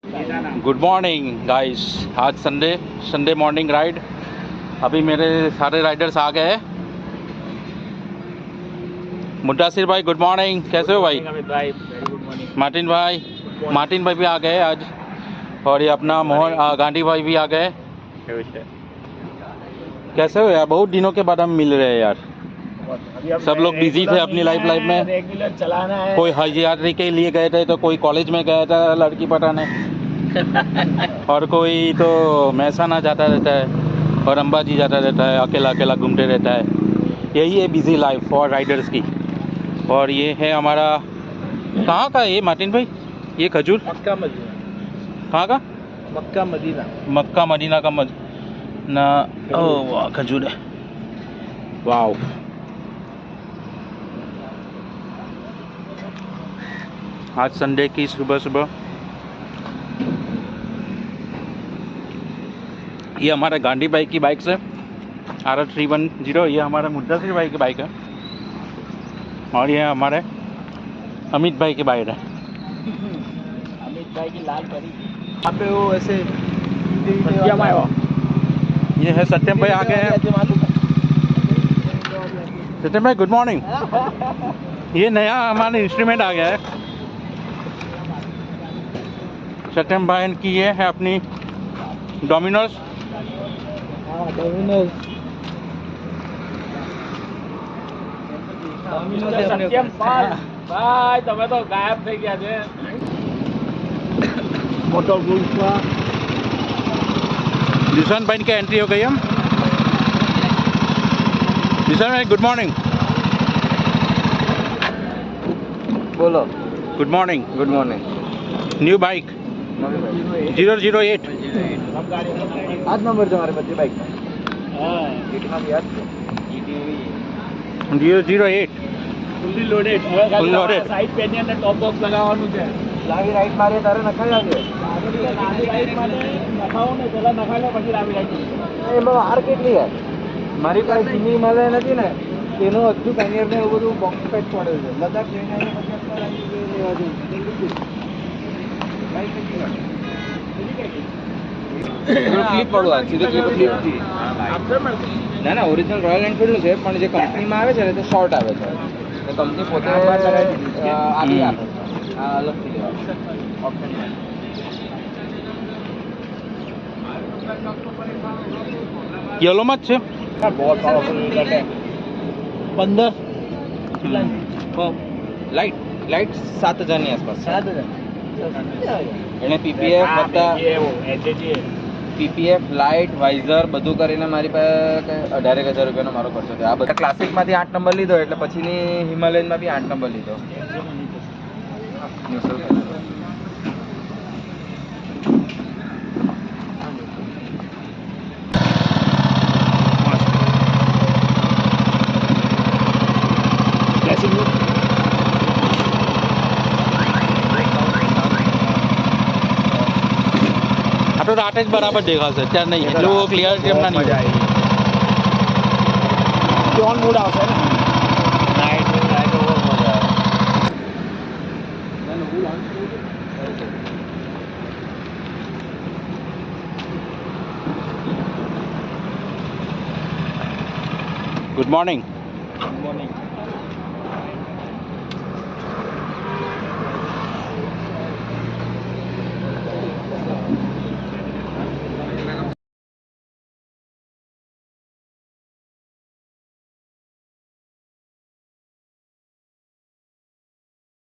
Good morning guys. आज Sunday morning ride. अभी मेरे सारे राइडर्स आ गए हैं। मुद्दासिर भाई गुड मॉर्निंग, कैसे हो भाई? मार्टिन भाई भी आ गए आज। और ये अपना मोहन गांधी भाई भी आ गए। कैसे हो यार? बहुत दिनों के बाद हम मिल रहे हैं यार। सब लोग बिजी थे अपनी लाइफ में। रेगुलर चलाना है। कोई हज यात्री के लिए गए थे, तो कोई कॉलेज में गया था लड़की पटाने और कोई तो महसाना जाता रहता है और अंबाजी जाता रहता है, अकेला अकेला घूमते रहता है। यही है बिजी लाइफ फॉर राइडर्स की। और ये है हमारा, कहाँ का है ये मार्टिन भाई? ये खजूर मक्का मदीना। कहाँ का? मक्का मदीना का ना। ओह वाह, खजूर है। वाह, आज संडे की सुबह ये हमारे गांधी भाई की बाइक से RR310। ये हमारे मुद्दासिर भाई की बाइक है और ये हमारे अमित भाई की बाइक है। अमित भाई की लाल परी। यहाँ पे वो ऐसे ये है सत्यम भाई आ गए हैं। सत्यम भाई गुड मॉर्निंग। ये नया हमारा इंस्ट्रूमेंट आ गया है। सत्यम भाई की ये है अपनी डोमिनोज। સત્યમ પાલ ભાઈ તમે તો ગાયબ થઈ ગયા છે. મોટો ગુલ્ફા निशान भाई की एंट्री हो गई हम। निशान भाई गुड मॉर्निंग। બોલો. Good morning. Good morning. New bike 008। આજ નંબર તમારે બધી બાઈક હા ગીટમાં બી આજ છે. 008 ફુલ્લી લોડેડ. હવે Full loaded. સાઈડ પેની અંદર ટોપ બોક્સ લગાવવાનું છે. લાવી રાઈટ મારે તારે નખાઈ લાગે. લાવી રાઈટ મારે નખાવો ને પેલા નખાઈ લો પછી લાવી રાઈટ. એમાં વાર કેટલી છે? મારી પાસે જૂની મળે નથી ને એનું હજુ પેનિયર ને એવું બધું બોક્સ પેક પડ્યું છે. લદાખ જઈને આવીને પછી લેવા જવું. ક્લિપ પડવા સીધો ક્લિપ ના ના ઓરિજિનલ રોયલ એનફિલ્ડનું છે પણ જે કંપનીમાં આવે છે ને તે શોર્ટ આવે છે. કંપની પોતે આપી આપે આ અલગથી લેવા ઓપ્શન. येलो मत છે। બહુ પાવરફુલ છે. 15 લાઇટ 7,000 ની આસપાસ. 7,000 એને પીપીએફ બધા પીપીએફ લાઇટ વાઇઝર બધું કરીને મારી પાસે 18,000 રૂપિયાનો મારો ખર્ચો થયો. આ બધા ક્લાસિકમાંથી 8 નંબર લીધો એટલે પછીની હિમાલયનમાં બી 8 નંબર લીધો. તો રાતે જ બરાબર દેખાશે, ત્યાં નહીં એટલું ક્લિયર કેમના નહીં મજા આવી. ઓન મૂડ આવશે ને નાઇટ ઓવર મજા આવે. Good morning. Good morning.